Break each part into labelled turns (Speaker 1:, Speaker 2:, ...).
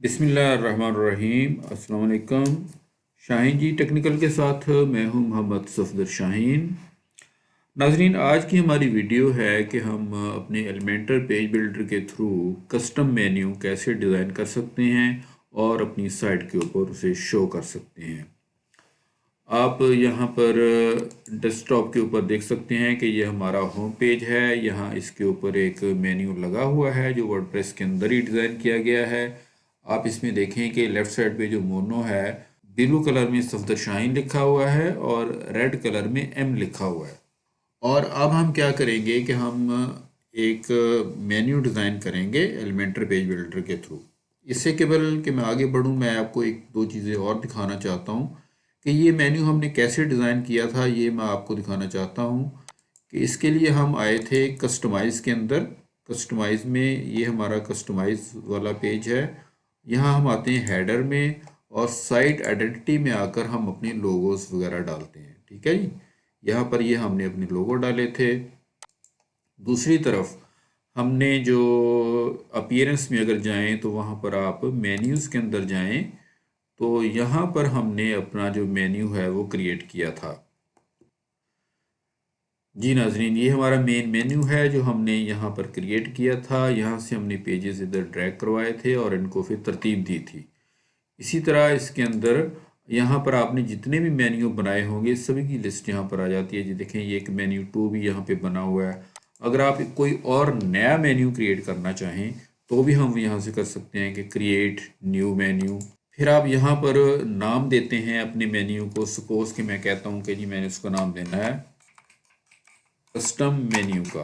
Speaker 1: बिस्मिल्लाहिर्रहमानिर्रहीम। अस्सलाम वालेकुम। शाहीन जी टेक्निकल के साथ मैं हूं मोहम्मद सफदर शाहीन। नाजरीन, आज की हमारी वीडियो है कि हम अपने एलिमेंटर पेज बिल्डर के थ्रू कस्टम मेन्यू कैसे डिज़ाइन कर सकते हैं और अपनी साइट के ऊपर उसे शो कर सकते हैं। आप यहाँ पर डेस्कटॉप के ऊपर देख सकते हैं कि ये हमारा होम पेज है। यहाँ इसके ऊपर एक मेन्यू लगा हुआ है जो वर्डप्रेस के अंदर ही डिज़ाइन किया गया है। आप इसमें देखें कि लेफ़्ट साइड पे जो मोनो है, ब्लू कलर में सफदर शाहीन लिखा हुआ है और रेड कलर में एम लिखा हुआ है। और अब हम क्या करेंगे कि हम एक मेन्यू डिज़ाइन करेंगे एलिमेंटर पेज बिल्डर के थ्रू। इससे केवल कि मैं आगे बढ़ूँ, मैं आपको एक दो चीज़ें और दिखाना चाहता हूँ कि ये मेन्यू हमने कैसे डिज़ाइन किया था। ये मैं आपको दिखाना चाहता हूँ कि इसके लिए हम आए थे कस्टमाइज़ के अंदर। कस्टमाइज़ में ये हमारा कस्टमाइज़ वाला पेज है। यहाँ हम आते हैं हेडर में और साइट आइडेंटिटी में आकर हम अपने लोगोस वगैरह डालते हैं। ठीक है जी, यहाँ पर ये हमने अपने लोगो डाले थे। दूसरी तरफ हमने जो अपीयरेंस में अगर जाएं तो वहाँ पर आप मेन्यूज़ के अंदर जाएं तो यहाँ पर हमने अपना जो मेन्यू है वो क्रिएट किया था। जी नाजरीन, ये हमारा मेन मेन्यू है जो हमने यहाँ पर क्रिएट किया था। यहाँ से हमने पेजेस इधर ड्रैग करवाए थे और इनको फिर तरतीब दी थी। इसी तरह इसके अंदर यहाँ पर आपने जितने भी मेन्यू बनाए होंगे सभी की लिस्ट यहाँ पर आ जाती है। जी देखें, ये एक मेन्यू 2 भी यहाँ पे बना हुआ है। अगर आप कोई और नया मेन्यू क्रिएट करना चाहें तो भी हम यहाँ से कर सकते हैं कि क्रिएट न्यू मेन्यू। फिर आप यहाँ पर नाम देते हैं अपने मेन्यू को। सपोज कि मैं कहता हूँ कि जी मैंने उसका नाम देना है कस्टम मेन्यू का।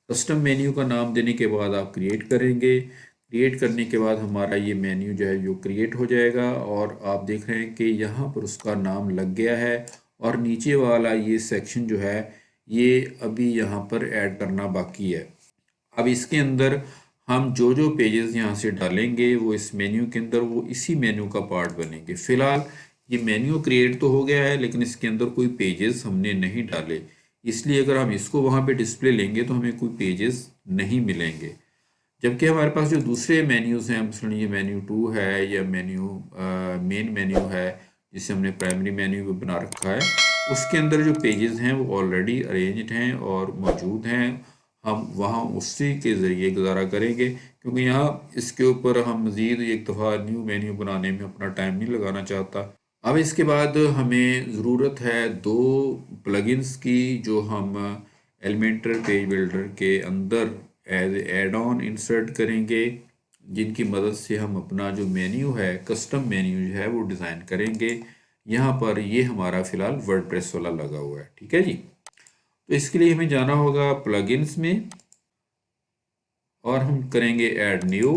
Speaker 1: कस्टम मेन्यू का नाम देने के बाद आप क्रिएट करेंगे। क्रिएट करने के बाद हमारा ये मेन्यू जो है जो क्रिएट हो जाएगा और आप देख रहे हैं कि यहाँ पर उसका नाम लग गया है। और नीचे वाला ये सेक्शन जो है ये अभी यहाँ पर ऐड करना बाकी है। अब इसके अंदर हम जो जो पेजेस यहाँ से डालेंगे वो इस मेन्यू के अंदर वो इसी मेन्यू का पार्ट बनेंगे। फिलहाल ये मेन्यू क्रिएट तो हो गया है लेकिन इसके अंदर कोई पेजेस हमने नहीं डाले, इसलिए अगर हम इसको वहाँ पे डिस्प्ले लेंगे तो हमें कोई पेजेस नहीं मिलेंगे। जबकि हमारे पास जो दूसरे मेन्यूज़ हैं, मसलन ये मेन्यू 2 है या मेन्यू मेन मेन्यू है जिसे हमने प्राइमरी मेन्यू भी बना रखा है, उसके अंदर जो पेजेस हैं वो ऑलरेडी अरेंज्ड हैं और मौजूद हैं। हम वहाँ उसी के ज़रिए गुजारा करेंगे क्योंकि यहाँ इसके ऊपर हम मज़ीद एक दफ़ा न्यू मेन्यू बनाने में अपना टाइम नहीं लगाना चाहता। अब इसके बाद हमें ज़रूरत है दो प्लगइन्स की जो हम एलिमेंटर पेज बिल्डर के अंदर एज एड ऑन इंसर्ट करेंगे, जिनकी मदद से हम अपना जो मेन्यू है कस्टम मेन्यू जो है वो डिज़ाइन करेंगे। यहाँ पर ये हमारा फ़िलहाल वर्डप्रेस वाला लगा हुआ है। ठीक है जी, तो इसके लिए हमें जाना होगा प्लगइन्स में और हम करेंगे ऐड न्यू।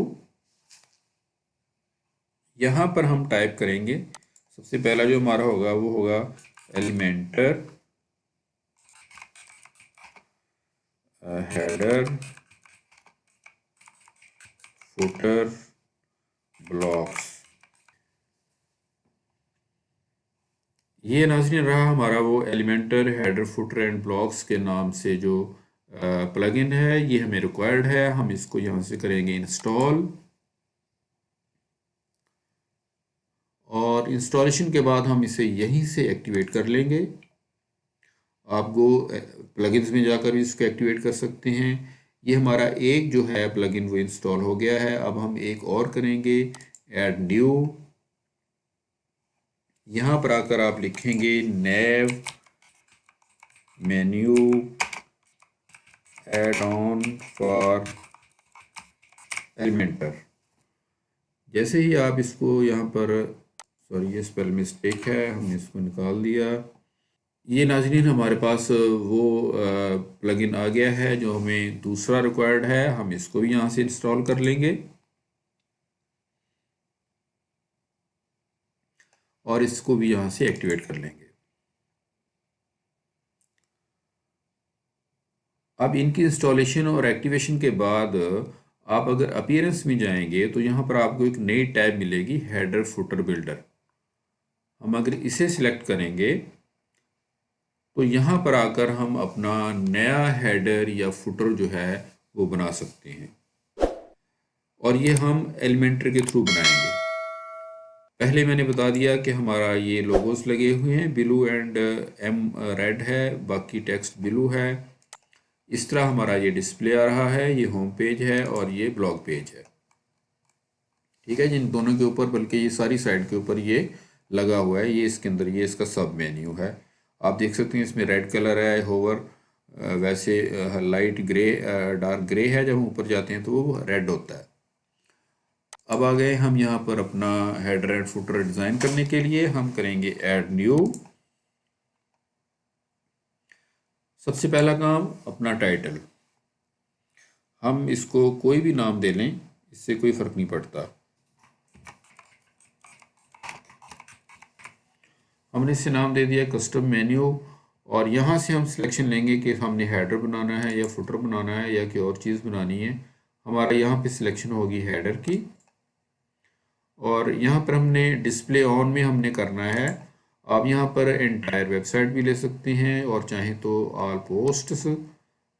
Speaker 1: यहाँ पर हम टाइप करेंगे, सबसे पहला जो हमारा होगा वो होगा एलिमेंटर हेडर फुटर ब्लॉक्स। ये नाज़रीन रहा हमारा वो Elementor header footer and blocks के नाम से जो प्लगइन है। ये हमें रिक्वायर्ड है। हम इसको यहाँ से करेंगे इंस्टॉल और इंस्टॉलेशन के बाद हम इसे यहीं से एक्टिवेट कर लेंगे। आपको प्लगइन्स में जाकर भी इसको एक्टिवेट कर सकते हैं। ये हमारा एक जो है प्लगइन वो इंस्टॉल हो गया है। अब हम एक और करेंगे ऐड न्यू। यहाँ पर आकर आप लिखेंगे nav menu add on for Elementor. जैसे ही आप इसको यहाँ पर, सॉरी ये स्पेल मिस्टेक है, हमने इसको निकाल दिया। ये नाज़रीन हमारे पास वो प्लगइन आ गया है जो हमें दूसरा रिक्वायर्ड है। हम इसको भी यहाँ से इंस्टॉल कर लेंगे और इसको भी यहाँ से एक्टिवेट कर लेंगे। अब इनकी इंस्टॉलेशन और एक्टिवेशन के बाद आप अगर अपीयरेंस में जाएंगे तो यहाँ पर आपको एक नई टैब मिलेगी हेडर फुटर बिल्डर। हम अगर इसे सिलेक्ट करेंगे तो यहाँ पर आकर हम अपना नया हेडर या फुटर जो है वो बना सकते हैं। और ये हम एलिमेंटर के थ्रू बनाएंगे। पहले मैंने बता दिया कि हमारा ये लोगोस लगे हुए हैं, ब्लू एंड एम रेड है, बाकी टेक्स्ट ब्लू है। इस तरह हमारा ये डिस्प्ले आ रहा है, ये होम पेज है और ये ब्लॉग पेज है। ठीक है, जिन दोनों के ऊपर, बल्कि ये सारी साइड के ऊपर ये लगा हुआ है। ये इसके अंदर ये इसका सब मेन्यू है। आप देख सकते हैं इसमें रेड कलर है, होवर वैसे लाइट ग्रे, डार्क ग्रे है। जब हम ऊपर जाते हैं तो वो रेड होता है। अब आ गए हम यहाँ पर अपना हेडर एंड फुटर डिज़ाइन करने के लिए। हम करेंगे ऐड न्यू। सबसे पहला काम अपना टाइटल, हम इसको कोई भी नाम दे लें, इससे कोई फ़र्क नहीं पड़ता। हमने इससे नाम दे दिया कस्टम मेन्यू, और यहाँ से हम सिलेक्शन लेंगे कि हमने हेडर बनाना है या फुटर बनाना है या कोई और चीज़ बनानी है। हमारा यहाँ पे सिलेक्शन होगी हेडर की, और यहाँ पर हमने डिस्प्ले ऑन में हमने करना है। आप यहाँ पर एंटायर वेबसाइट भी ले सकते हैं, और चाहें तो ऑल पोस्ट्स,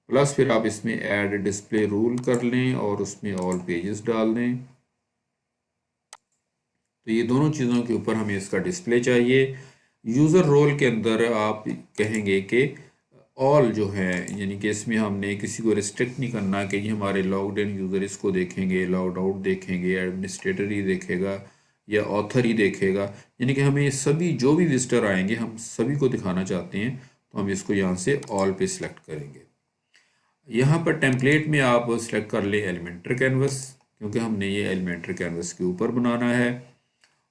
Speaker 1: प्लस फिर आप इसमें ऐड डिस्प्ले रूल कर लें और उसमें ऑल पेजेस डाल दें। तो ये दोनों चीज़ों के ऊपर हमें इसका डिस्प्ले चाहिए। यूज़र रोल के अंदर आप कहेंगे कि ऑल जो है, यानी कि इसमें हमने किसी को रिस्ट्रिक्ट नहीं करना कि ये हमारे लॉग्ड इन यूज़र इसको देखेंगे, लॉग्ड आउट देखेंगे, एडमिनिस्ट्रेटर ही देखेगा या ऑथर ही देखेगा। यानी कि हमें सभी जो भी विजिटर आएंगे हम सभी को दिखाना चाहते हैं, तो हम इसको यहाँ से ऑल पे सिलेक्ट करेंगे। यहाँ पर टेम्पलेट में आप सिलेक्ट कर ले एलिमेंटर कैनवस, क्योंकि हमने ये एलिमेंटर कैनवस के ऊपर बनाना है,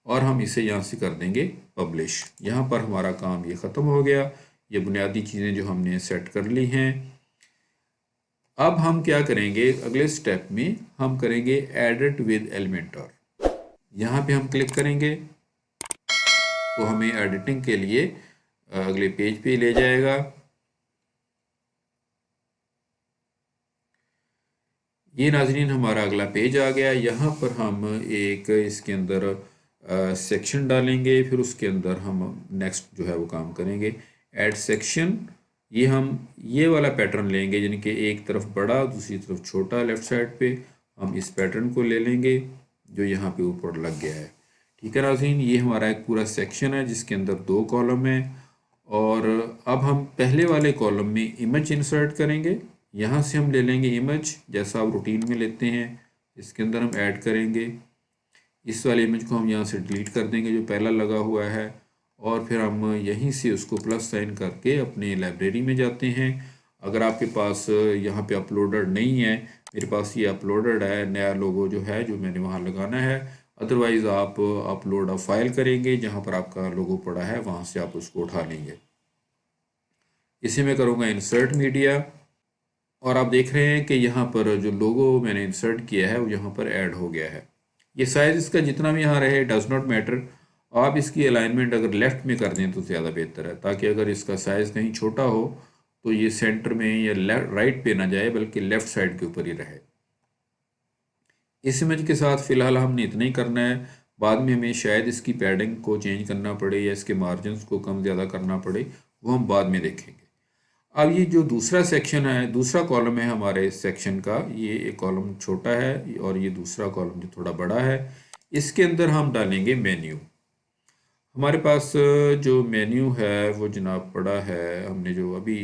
Speaker 1: और हम इसे यहाँ से कर देंगे पब्लिश। यहाँ पर हमारा काम ये ख़त्म हो गया। ये बुनियादी चीज़ें जो हमने सेट कर ली हैं। अब हम क्या करेंगे, अगले स्टेप में हम करेंगे एडिट विद एलिमेंटर। यहाँ पे हम क्लिक करेंगे तो हमें एडिटिंग के लिए अगले पेज पे ले जाएगा। ये नाजरीन हमारा अगला पेज आ गया। यहाँ पर हम एक इसके अंदर सेक्शन डालेंगे, फिर उसके अंदर हम नेक्स्ट जो है वो काम करेंगे ऐड सेक्शन। ये हम ये वाला पैटर्न लेंगे, यानी कि एक तरफ बड़ा दूसरी तरफ छोटा लेफ़्ट साइड पे। हम इस पैटर्न को ले लेंगे जो यहाँ पे ऊपर लग गया है। ठीक है नाज़रीन, ये हमारा एक पूरा सेक्शन है जिसके अंदर 2 कॉलम है। और अब हम पहले वाले कॉलम में इमेज इंसर्ट करेंगे। यहाँ से हम ले लेंगे इमेज, जैसा आप रूटीन में लेते हैं। इसके अंदर हम ऐड करेंगे, इस वाले इमेज को हम यहाँ से डिलीट कर देंगे जो पहला लगा हुआ है, और फिर हम यहीं से उसको प्लस साइन करके अपने लाइब्रेरी में जाते हैं। अगर आपके पास यहाँ पे अपलोडेड नहीं है, मेरे पास ये अपलोडेड है, नया लोगो जो है जो मैंने वहाँ लगाना है। अदरवाइज़ आप अपलोड अ फाइल करेंगे, जहाँ पर आपका लोगो पड़ा है वहाँ से आप उसको उठा लेंगे। इसे मैं करूँगा इंसर्ट मीडिया, और आप देख रहे हैं कि यहाँ पर जो लोगो मैंने इंसर्ट किया है वो यहाँ पर ऐड हो गया है। ये साइज़ इसका जितना भी यहाँ रहे डज़ नॉट मैटर। आप इसकी अलाइनमेंट अगर लेफ़्ट में कर दें तो ज़्यादा बेहतर है, ताकि अगर इसका साइज़ कहीं छोटा हो तो ये सेंटर में या राइट पे ना जाए, बल्कि लेफ़्ट साइड के ऊपर ही रहे। इस इमेज के साथ फ़िलहाल हमने इतना ही करना है। बाद में हमें शायद इसकी पैडिंग को चेंज करना पड़े या इसके मार्जिनस को कम ज़्यादा करना पड़े, वो हम बाद में देखेंगे। अब ये जो दूसरा सेक्शन है, दूसरा कॉलम है हमारे इस सेक्शन का, ये एक कॉलम छोटा है और ये दूसरा कॉलम जो थोड़ा बड़ा है। इसके अंदर हम डालेंगे मेन्यू। हमारे पास जो मेन्यू है वो जनाब पड़ा है, हमने जो अभी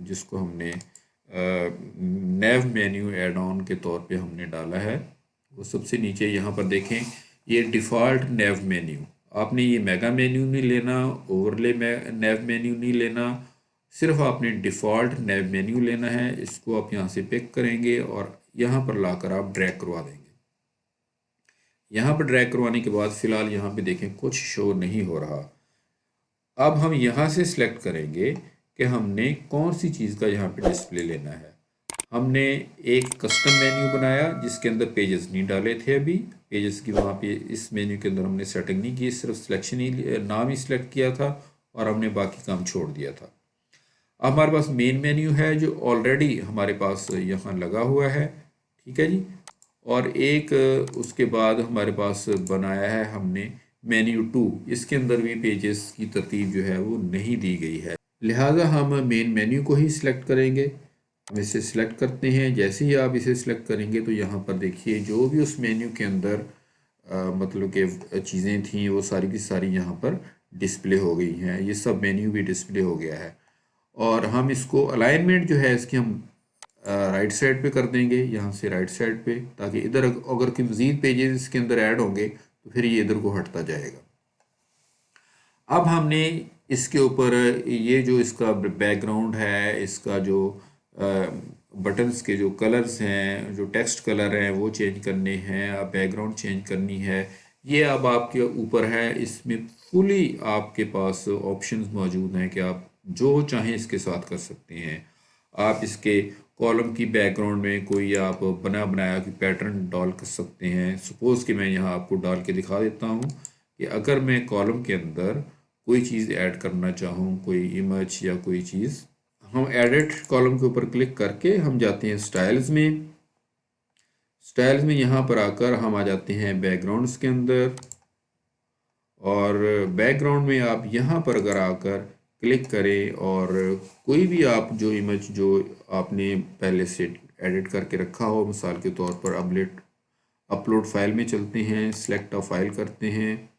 Speaker 1: जिसको हमने नेव मेन्यू एड ऑन के तौर पे हमने डाला है, वो सबसे नीचे यहाँ पर देखें, ये डिफ़ॉल्ट नेव मेन्यू। आपने ये मेगा मेन्यू नहीं लेना, ओवरले नेव मेन्यू नहीं लेना, सिर्फ आपने डिफ़ॉल्ट नेव मेन्यू लेना है। इसको आप यहाँ से पिक करेंगे और यहाँ पर लाकर आप ड्रैग करवा देंगे। यहाँ पर ड्रैग करवाने के बाद फ़िलहाल यहाँ पे देखें कुछ शो नहीं हो रहा। अब हम यहाँ से सिलेक्ट करेंगे कि हमने कौन सी चीज़ का यहाँ पे डिस्प्ले लेना है। हमने एक कस्टम मेन्यू बनाया जिसके अंदर पेजेस नहीं डाले थे अभी। पेजेस की वहाँ पे इस मेन्यू के अंदर हमने सेटिंग नहीं की, सिर्फ सिलेक्शन ही, नाम ही सिलेक्ट किया था और हमने बाकी काम छोड़ दिया था। अब हमारे पास मेन मेन्यू है जो ऑलरेडी हमारे पास यहाँ लगा हुआ है, ठीक है जी। और एक उसके बाद हमारे पास बनाया है हमने मेन्यू 2, इसके अंदर भी पेजेस की तरतीब जो है वो नहीं दी गई है, लिहाजा हम मेन मेन्यू को ही सिलेक्ट करेंगे। हम इसे सिलेक्ट करते हैं। जैसे ही आप इसे सिलेक्ट करेंगे तो यहाँ पर देखिए जो भी उस मेन्यू के अंदर मतलब कि चीज़ें थी वो सारी की सारी यहाँ पर डिस्प्ले हो गई हैं। ये सब मेन्यू भी डिस्प्ले हो गया है। और हम इसको अलाइनमेंट जो है इसकी हम राइट साइड पे कर देंगे, यहाँ से राइट साइड पे, ताकि इधर अगर कोई मज़ीद पेजेस इसके अंदर ऐड होंगे तो फिर ये इधर को हटता जाएगा। अब हमने इसके ऊपर ये जो इसका बैकग्राउंड है, इसका जो बटन्स के जो कलर्स हैं, जो टेक्स्ट कलर हैं वो चेंज करने हैं, अब बैकग्राउंड चेंज करनी है, ये अब आपके ऊपर है। इसमें फुली आपके पास ऑप्शंस मौजूद हैं कि आप जो चाहें इसके साथ कर सकते हैं। आप इसके कॉलम की बैकग्राउंड में कोई आप बनाया कि पैटर्न डाल कर सकते हैं। सपोज़ कि मैं यहाँ आपको डाल के दिखा देता हूँ कि अगर मैं कॉलम के अंदर कोई चीज़ ऐड करना चाहूँ, कोई इमेज या कोई चीज़, हम एडिट कॉलम के ऊपर क्लिक करके हम जाते हैं स्टाइल्स में। स्टाइल्स में यहाँ पर आकर हम आ जाते हैं बैकग्राउंड्स के अंदर, और बैकग्राउंड में आप यहाँ पर अगर आकर क्लिक करें और कोई भी आप जो इमेज जो आपने पहले से एडिट करके रखा हो, मिसाल के तौर पर अपलोड फाइल में चलते हैं, सिलेक्ट अ फाइल करते हैं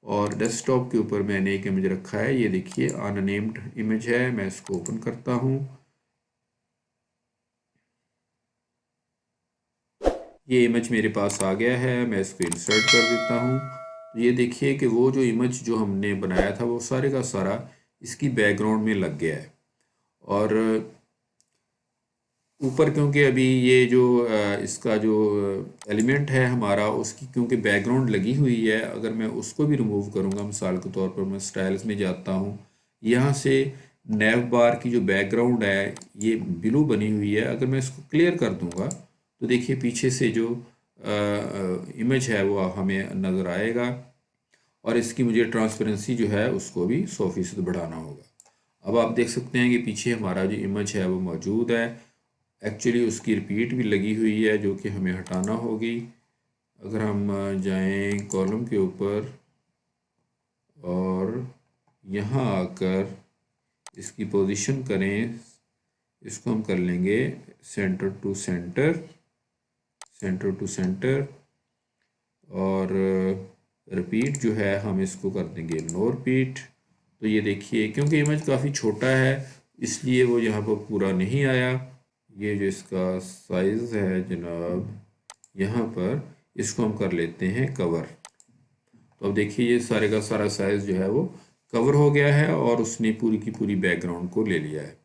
Speaker 1: और डेस्कटॉप के ऊपर मैंने एक इमेज रखा है। ये देखिए अननेम्ड इमेज है। मैं इसको ओपन करता हूँ। ये इमेज मेरे पास आ गया है। मैं इसको इंसर्ट कर देता हूँ। तो ये देखिए कि वो जो इमेज जो हमने बनाया था वो सारे का सारा इसकी बैकग्राउंड में लग गया है। और ऊपर क्योंकि अभी ये जो इसका जो एलिमेंट है हमारा, उसकी क्योंकि बैकग्राउंड लगी हुई है, अगर मैं उसको भी रिमूव करूँगा, मिसाल के तौर पर मैं स्टाइल्स में जाता हूँ, यहाँ से नैव बार की जो बैकग्राउंड है ये ब्लू बनी हुई है, अगर मैं इसको क्लियर कर दूँगा तो देखिए पीछे से जो इमेज है वो हमें नज़र आएगा। और इसकी मुझे ट्रांसपेरेंसी जो है उसको भी 100% बढ़ाना होगा। अब आप देख सकते हैं कि पीछे हमारा जो इमेज है वो मौजूद है। एक्चुअली उसकी रिपीट भी लगी हुई है जो कि हमें हटाना होगी। अगर हम जाएं कॉलम के ऊपर और यहाँ आकर इसकी पोजीशन करें, इसको हम कर लेंगे centre to centre, centre to centre, और रिपीट जो है हम इसको कर देंगे नो रिपीट। तो ये देखिए क्योंकि इमेज काफ़ी छोटा है इसलिए वो यहाँ पर पूरा नहीं आया। ये जो इसका साइज़ है जनाब, यहाँ पर इसको हम कर लेते हैं कवर। तो अब देखिए ये सारे का सारा साइज़ जो है वो कवर हो गया है और उसने पूरी की पूरी बैकग्राउंड को ले लिया है।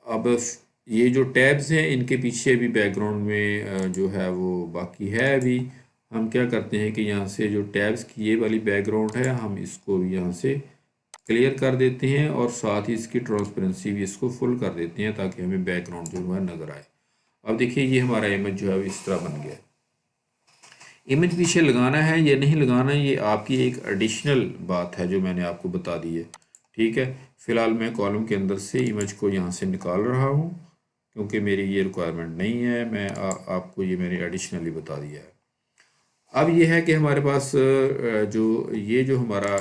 Speaker 1: अब ये जो टैब्स हैं इनके पीछे भी बैकग्राउंड में जो है वो बाकी है। अभी हम क्या करते हैं कि यहाँ से जो टैब्स की ये वाली बैकग्राउंड है हम इसको भी यहाँ से क्लियर कर देते हैं और साथ ही इसकी ट्रांसपेरेंसी भी इसको फुल कर देते हैं ताकि हमें बैकग्राउंड जो है नज़र आए। अब देखिए ये हमारा इमेज जो है इस तरह बन गया। इमेज पीछे लगाना है या नहीं लगाना, ये आपकी एक एडिशनल बात है जो मैंने आपको बता दी है। ठीक है, फ़िलहाल मैं कॉलम के अंदर से इमेज को यहाँ से निकाल रहा हूँ क्योंकि मेरी ये रिक्वायरमेंट नहीं है। मैं आपको ये मैंने एडिशनली बता दिया है। अब ये है कि हमारे पास जो हमारा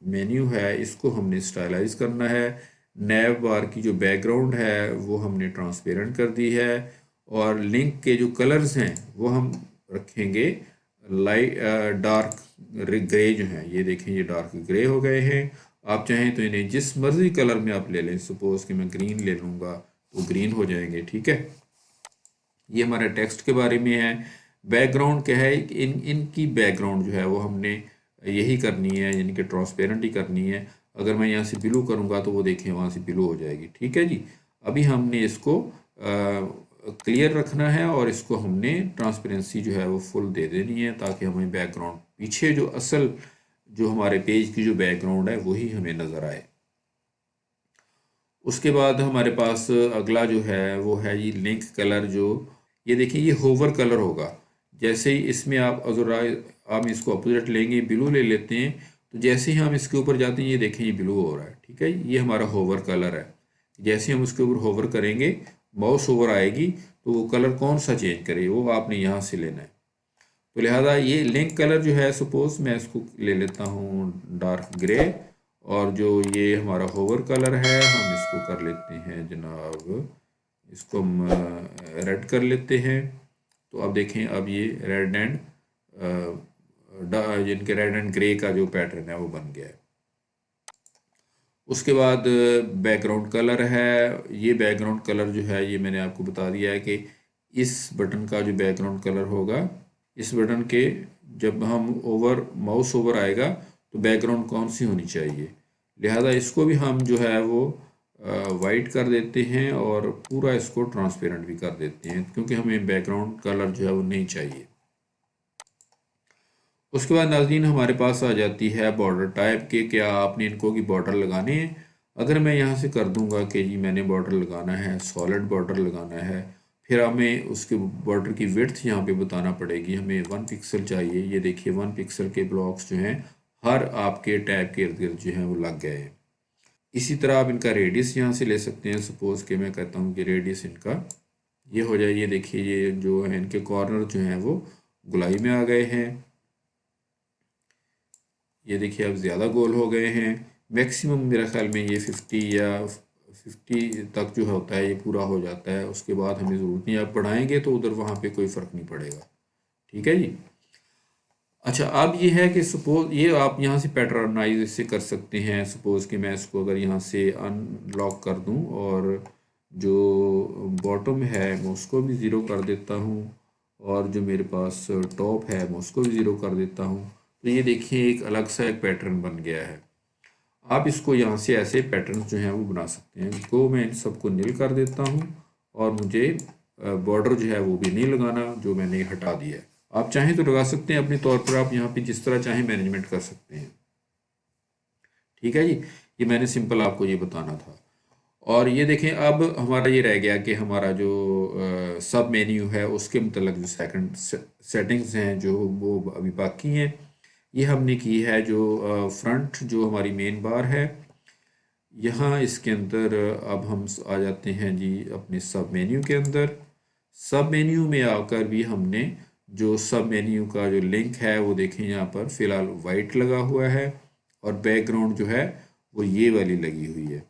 Speaker 1: मेन्यू है इसको हमने स्टाइलाइज करना है। नैव बार की जो बैकग्राउंड है वो हमने ट्रांसपेरेंट कर दी है और लिंक के जो कलर्स हैं वो हम रखेंगे लाइट डार्क ग्रे जो हैं, ये देखें ये डार्क ग्रे हो गए हैं। आप चाहें तो इन्हें जिस मर्जी कलर में आप ले लें, सपोज़ कि मैं ग्रीन ले लूँगा तो ग्रीन हो जाएंगे। ठीक है, ये हमारे टेक्स्ट के बारे में है। बैकग्राउंड क्या है, इनकी बैकग्राउंड जो है वो हमने यही करनी है, यानी कि ट्रांसपेरेंट ही करनी है। अगर मैं यहाँ से ब्लू करूँगा तो वो देखें वहाँ से ब्लू हो जाएगी। ठीक है जी, अभी हमने इसको क्लियर रखना है और इसको हमने ट्रांसपेरेंसी जो है वो फुल दे देनी है ताकि हमें बैकग्राउंड पीछे जो असल जो हमारे पेज की जो बैकग्राउंड है वही हमें नज़र आए। उसके बाद हमारे पास अगला जो है वो है ये लिंक कलर। जो ये देखिए ये होवर कलर होगा। जैसे ही इसमें आप अगर हम इसको अपोजिट लेंगे, ब्लू ले लेते हैं, तो जैसे ही हम इसके ऊपर जाते हैं ये देखें ये ब्लू हो रहा है। ठीक है, ये हमारा होवर कलर है। जैसे हम उसके ऊपर होवर करेंगे, माउस ओवर आएगी तो वो कलर कौन सा चेंज करे वो आपने यहाँ से लेना है। तो लिहाजा ये लिंक कलर जो है, सपोज मैं इसको ले लेता हूँ डार्क ग्रे और जो ये हमारा होवर कलर है हम इसको कर लेते हैं जनाब, इसको हम रेड कर लेते हैं। तो अब देखें, अब ये रेड एंड जिनके रेड एंड ग्रे का जो पैटर्न है वो बन गया है। उसके बाद बैकग्राउंड कलर है। ये बैकग्राउंड कलर जो है ये मैंने आपको बता दिया है कि इस बटन का जो बैकग्राउंड कलर होगा, इस बटन के जब हम माउस ओवर आएगा तो बैकग्राउंड कौन सी होनी चाहिए, लिहाजा इसको भी हम जो है वो वाइट कर देते हैं और पूरा इसको ट्रांसपेरेंट भी कर देते हैं, क्योंकि हमें बैकग्राउंड कलर जो है वो नहीं चाहिए। उसके बाद नाज़रीन हमारे पास आ जाती है बॉर्डर टाइप के, क्या आपने इनको की बॉर्डर लगाने हैं। अगर मैं यहाँ से कर दूंगा कि जी मैंने बॉर्डर लगाना है, सॉलिड बॉर्डर लगाना है, फिर हमें उसके बॉर्डर की विड्थ यहाँ पे बताना पड़ेगी। हमें 1 पिक्सल चाहिए। ये देखिए 1 पिक्सल के ब्लॉक्स जो हैं हर आपके टैब के इर्द गिर्द जो हैं वो लग गए हैं। इसी तरह आप इनका रेडियस यहाँ से ले सकते हैं। सपोज़ कि मैं कहता हूँ कि रेडियस इनका ये हो जाए। ये देखिए ये जो है इनके कॉर्नर जो हैं वो गुलाई में आ गए हैं। ये देखिए अब ज़्यादा गोल हो गए हैं। मैक्सिमम मेरा ख्याल में ये 50 या 50 तक जो होता है ये पूरा हो जाता है। उसके बाद हमें ज़रूरत नहीं, आप बढ़ाएंगे तो उधर वहाँ पे कोई फ़र्क नहीं पड़ेगा। ठीक है जी। अच्छा, अब ये है कि सपोज ये आप यहाँ से पैटर्नाइज इससे कर सकते हैं। सपोज़ कि मैं इसको अगर यहाँ से अनलॉक कर दूँ और जो बॉटम है मैं उसको भी ज़ीरो कर देता हूँ और जो मेरे पास टॉप है मैं उसको भी ज़ीरो कर देता हूँ, तो ये देखिए एक अलग सा एक पैटर्न बन गया है। आप इसको यहाँ से ऐसे पैटर्न जो हैं वो बना सकते हैं। इसको मैं इन सबको नील कर देता हूँ और मुझे बॉर्डर जो है वो भी नहीं लगाना, जो मैंने हटा दिया है। आप चाहें तो लगा सकते हैं अपने तौर पर, आप यहाँ पे जिस तरह चाहें मैनेजमेंट कर सकते हैं। ठीक है जी, ये मैंने सिंपल आपको ये बताना था। और ये देखें अब हमारा ये रह गया कि हमारा जो सब मेन्यू है उसके मतलब जो सेकंड सेटिंग्स हैं जो वो अभी बाकी हैं, ये हमने की है। जो फ्रंट जो हमारी मेन बार है, यहाँ इसके अंदर अब हम आ जाते हैं जी अपने सब मेन्यू के अंदर। सब मेन्यू में आकर भी हमने जो सब मेन्यू का जो लिंक है वो देखें यहाँ पर फ़िलहाल वाइट लगा हुआ है और बैकग्राउंड जो है वो ये वाली लगी हुई है।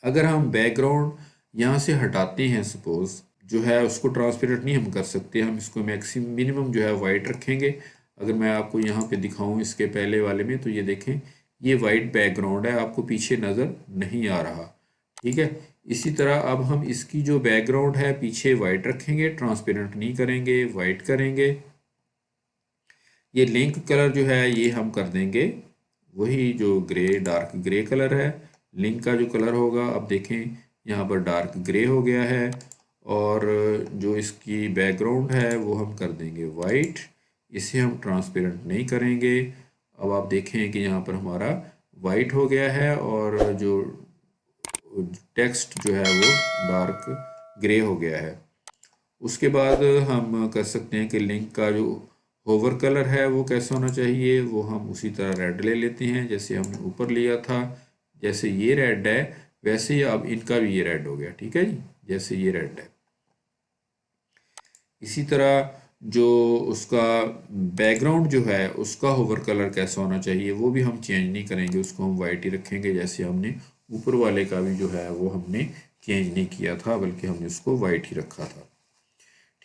Speaker 1: अगर हम बैकग्राउंड यहाँ से हटाते हैं, सपोज़ जो है उसको ट्रांसपेरेंट नहीं हम कर सकते, हम इसको मैक्सिमम मिनिमम जो है वाइट रखेंगे। अगर मैं आपको यहाँ पे दिखाऊं इसके पहले वाले में, तो ये देखें ये वाइट बैकग्राउंड है, आपको पीछे नज़र नहीं आ रहा। ठीक है, इसी तरह अब हम इसकी जो बैकग्राउंड है पीछे वाइट रखेंगे, ट्रांसपेरेंट नहीं करेंगे, वाइट करेंगे। ये लिंक कलर जो है ये हम कर देंगे वही जो ग्रे डार्क ग्रे कलर है। लिंक का जो कलर होगा, अब देखें यहाँ पर डार्क ग्रे हो गया है और जो इसकी बैकग्राउंड है वो हम कर देंगे वाइट। इसे हम ट्रांसपेरेंट नहीं करेंगे। अब आप देखें कि यहाँ पर हमारा वाइट हो गया है और जो टेक्स्ट जो है वो डार्क ग्रे हो गया है। उसके बाद हम कर सकते हैं कि लिंक का जो होवर कलर है वो कैसा होना चाहिए, वो हम उसी तरह रेड ले लेते हैं जैसे हमने ऊपर लिया था। जैसे ये रेड है वैसे ही अब इनका भी ये रेड हो गया। ठीक है जी, जैसे ये रेड है। इसी तरह जो उसका बैकग्राउंड जो है उसका होवर कलर कैसा होना चाहिए वो भी हम चेंज नहीं करेंगे, उसको हम वाइट ही रखेंगे जैसे हमने ऊपर वाले का भी जो है वो हमने चेंज नहीं किया था, बल्कि हमने उसको वाइट ही रखा था।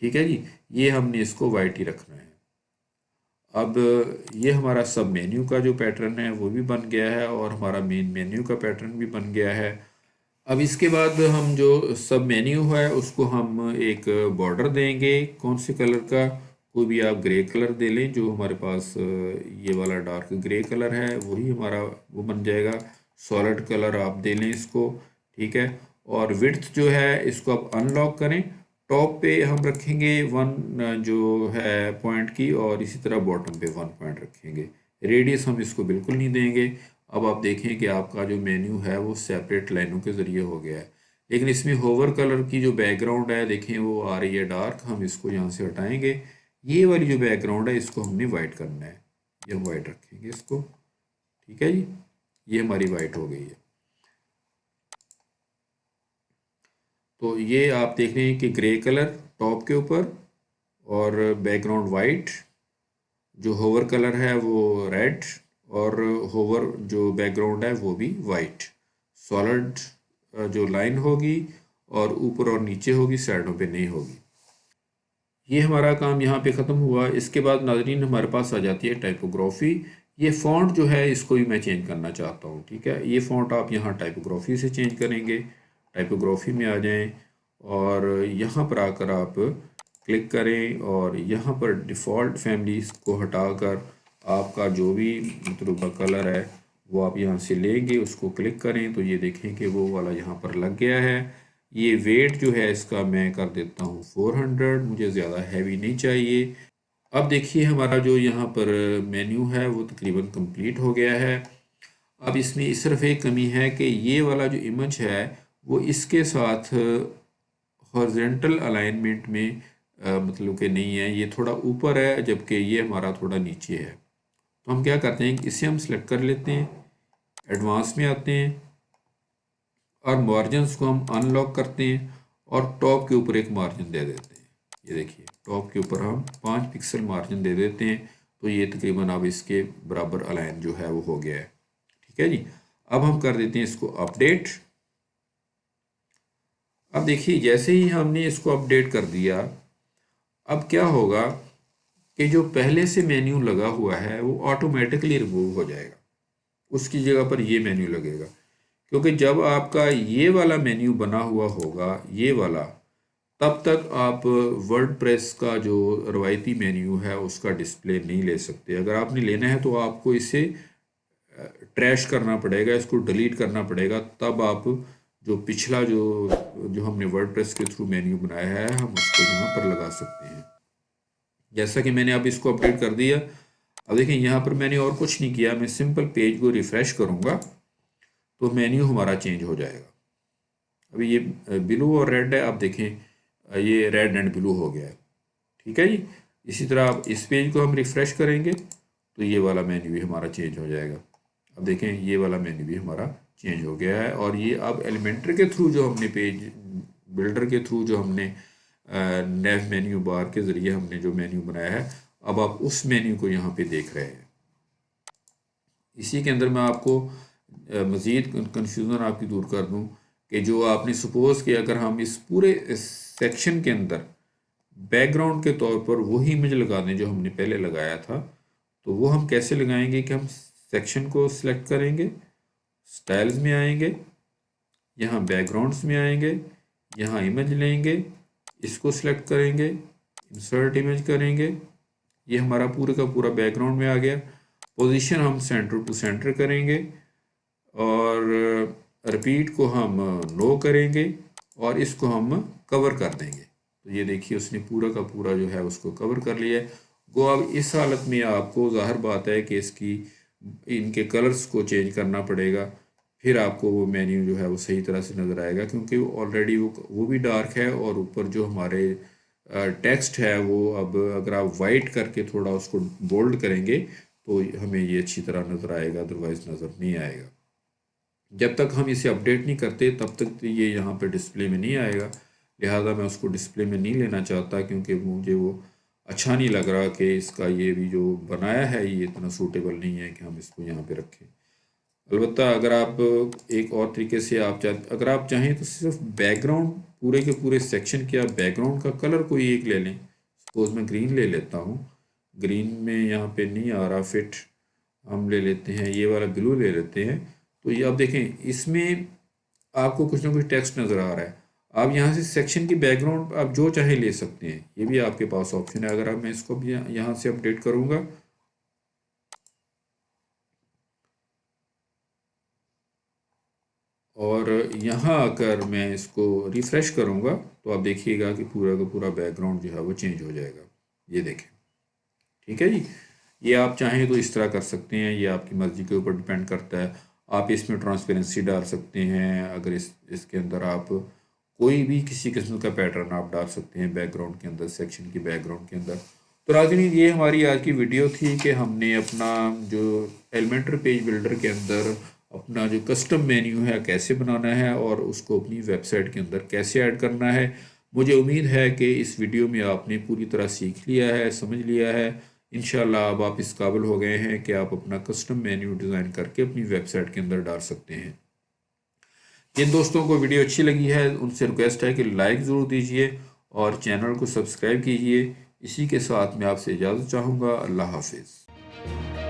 Speaker 1: ठीक है जी, ये हमने इसको वाइट ही रखना है। अब ये हमारा सब मेन्यू का जो पैटर्न है वो भी बन गया है और हमारा मेन मेन्यू का पैटर्न भी बन गया है। अब इसके बाद हम जो सब मेन्यू है उसको हम एक बॉर्डर देंगे। कौन से कलर का, कोई भी आप ग्रे कलर दे लें। जो हमारे पास ये वाला डार्क ग्रे कलर है वही हमारा वो बन जाएगा। सॉलिड कलर आप दे लें इसको। ठीक है, और विड्थ जो है इसको आप अनलॉक करें। टॉप पे हम रखेंगे 1 जो है पॉइंट की, और इसी तरह बॉटम पे 1 पॉइंट रखेंगे। रेडियस हम इसको बिल्कुल नहीं देंगे। अब आप देखें कि आपका जो मेन्यू है वो सेपरेट लाइनों के ज़रिए हो गया है। लेकिन इसमें होवर कलर की जो बैकग्राउंड है देखें वो आ रही है डार्क, हम इसको यहाँ से हटाएंगे। ये वाली जो बैकग्राउंड है इसको हमने वाइट करना है, ये हम वाइट रखेंगे इसको। ठीक है जी, ये हमारी वाइट हो गई है। तो ये आप देख रहे हैं कि ग्रे कलर टॉप के ऊपर और बैकग्राउंड वाइट, जो होवर कलर है वो रेड और होवर जो बैकग्राउंड है वो भी वाइट। सॉलिड जो लाइन होगी और ऊपर और नीचे होगी, साइडों पे नहीं होगी। ये हमारा काम यहाँ पे ख़त्म हुआ। इसके बाद नाज़रीन हमारे पास आ जाती है टाइपोग्राफी। ये फ़ॉन्ट जो है इसको भी मैं चेंज करना चाहता हूँ, ठीक है। ये फ़ॉन्ट आप यहाँ टाइपोग्राफी से चेंज करेंगे। टाइपोग्राफी में आ जाएं और यहाँ पर आकर आप क्लिक करें और यहाँ पर डिफ़ॉल्ट फैमिलीज़ को हटाकर आपका जो भी मतलब कलर है वो आप यहाँ से लेंगे, उसको क्लिक करें तो ये देखें कि वो वाला यहाँ पर लग गया है। ये वेट जो है इसका मैं कर देता हूँ 400, मुझे ज़्यादा हैवी नहीं चाहिए। अब देखिए हमारा जो यहाँ पर मेन्यू है वो तकरीबन कंप्लीट हो गया है। अब इसमें सिर्फ एक कमी है कि ये वाला जो इमेज है वो इसके साथ हॉरिजॉन्टल अलाइनमेंट में मतलब कि नहीं है, ये थोड़ा ऊपर है जबकि ये हमारा थोड़ा नीचे है। तो हम क्या करते हैं कि इसे हम सेलेक्ट कर लेते हैं, एडवांस में आते हैं और मार्जिन्स को हम अनलॉक करते हैं और टॉप के ऊपर एक मार्जिन दे देते हैं। ये देखिए टॉप के ऊपर हम 5 पिक्सल मार्जिन दे देते हैं तो ये तकरीबन अब इसके बराबर अलाइन जो है वो हो गया है, ठीक है जी। अब हम कर देते हैं इसको अपडेट। अब देखिए जैसे ही हमने इसको अपडेट कर दिया, अब क्या होगा कि जो पहले से मेन्यू लगा हुआ है वो ऑटोमेटिकली रिमूव हो जाएगा, उसकी जगह पर ये मेन्यू लगेगा। क्योंकि जब आपका ये वाला मेन्यू बना हुआ होगा, ये वाला, तब तक आप वर्डप्रेस का जो रवायती मेन्यू है उसका डिस्प्ले नहीं ले सकते। अगर आपने लेना है तो आपको इसे ट्रैश करना पड़ेगा, इसको डिलीट करना पड़ेगा, तब आप जो पिछला जो हमने वर्डप्रेस के थ्रू मेन्यू बनाया है हम उसको यहाँ पर लगा सकते हैं। जैसा कि मैंने अब इसको अपडेट कर दिया। अब देखें यहाँ पर मैंने और कुछ नहीं किया, मैं सिंपल पेज को रिफ़्रेश करूँगा तो मेन्यू हमारा चेंज हो जाएगा। अभी ये ब्लू और रेड है, आप देखें ये रेड एंड ब्लू हो गया है, ठीक है जी। इसी तरह आप इस पेज को हम रिफ़्रेश करेंगे तो ये वाला मेन्यू भी हमारा चेंज हो जाएगा। अब देखें ये वाला मेन्यू भी हमारा चेंज हो गया है। और ये अब एलिमेंटर के थ्रू जो हमने पेज बिल्डर के थ्रू जो हमने नेव मेन्यू बार के ज़रिए हमने जो मेन्यू बनाया है, अब आप उस मेन्यू को यहाँ पे देख रहे हैं। इसी के अंदर मैं आपको मज़ीद कन्फ्यूज़न आपकी दूर कर दूँ कि जो आपने सपोज़ कि अगर हम इस पूरे सेक्शन के अंदर बैकग्राउंड के तौर पर वही इमेज लगा दें जो हमने पहले लगाया था, तो वो हम कैसे लगाएंगे कि हम सेक्शन को सिलेक्ट करेंगे, स्टाइल्स में आएंगे, यहाँ बैकग्राउंड्स में आएंगे, यहाँ इमेज लेंगे, इसको सिलेक्ट करेंगे, इंसर्ट इमेज करेंगे, ये हमारा पूरे का पूरा बैकग्राउंड में आ गया। पोजीशन हम सेंटर टू सेंटर करेंगे और रिपीट को हम नो करेंगे और इसको हम कवर कर देंगे। तो ये देखिए उसने पूरा का पूरा जो है उसको कवर कर लिया है। गो अब इस हालत में आपको ज़ाहिर बात है कि इसकी इनके कलर्स को चेंज करना पड़ेगा, फिर आपको वो मेन्यू जो है वो सही तरह से नज़र आएगा। क्योंकि ऑलरेडी वो भी डार्क है और ऊपर जो हमारे टेक्स्ट है वो अब अगर आप वाइट करके थोड़ा उसको बोल्ड करेंगे तो हमें ये अच्छी तरह नज़र आएगा, अदरवाइज़ नज़र नहीं आएगा। जब तक हम इसे अपडेट नहीं करते तब तक तो ये यहाँ पे डिस्प्ले में नहीं आएगा। लिहाजा मैं उसको डिस्प्ले में नहीं लेना चाहता क्योंकि मुझे वो अच्छा नहीं लग रहा कि इसका ये भी जो बनाया है ये इतना सूटेबल नहीं है कि हम इसको यहाँ पे रखें। अलबत्ता अगर आप एक और तरीके से अगर आप चाहें तो सिर्फ बैकग्राउंड पूरे के पूरे सेक्शन के आप बैकग्राउंड का कलर कोई एक ले लें। सपोज मैं ग्रीन ले लेता हूँ, ग्रीन में यहाँ पे नहीं आ रहा फिट, हम ले लेते हैं ये वाला ब्लू ले लेते हैं। तो ये आप देखें इसमें आपको कुछ ना कुछ टेक्स्ट नज़र आ रहा है। आप यहाँ से सेक्शन की बैकग्राउंड आप जो चाहे ले सकते हैं, ये भी आपके पास ऑप्शन है। अगर मैं इसको भी यहाँ से अपडेट करूँगा और यहाँ आकर मैं इसको रिफ़्रेश करूँगा तो आप देखिएगा कि पूरा का पूरा बैकग्राउंड जो है वो चेंज हो जाएगा। ये देखें, ठीक है जी। ये आप चाहें तो इस तरह कर सकते हैं, ये आपकी मर्ज़ी के ऊपर डिपेंड करता है। आप इसमें ट्रांसपेरेंसी डाल सकते हैं, अगर इसके अंदर आप कोई भी किसी किस्म का पैटर्न आप डाल सकते हैं बैकग्राउंड के अंदर, सेक्शन की बैकग्राउंड के अंदर। तो नाज़रीन ये हमारी आज की वीडियो थी कि हमने अपना जो एलिमेंटर पेज बिल्डर के अंदर अपना जो कस्टम मेन्यू है कैसे बनाना है और उसको अपनी वेबसाइट के अंदर कैसे ऐड करना है। मुझे उम्मीद है कि इस वीडियो में आपने पूरी तरह सीख लिया है, समझ लिया है। इंशाल्लाह अब आप इस काबिल हो गए हैं कि आप अपना कस्टम मेन्यू डिज़ाइन करके अपनी वेबसाइट के अंदर डाल सकते हैं। जिन दोस्तों को वीडियो अच्छी लगी है उनसे रिक्वेस्ट है कि लाइक ज़रूर दीजिए और चैनल को सब्सक्राइब कीजिए। इसी के साथ मैं आपसे इजाज़त चाहूँगा। अल्लाह हाफिज़।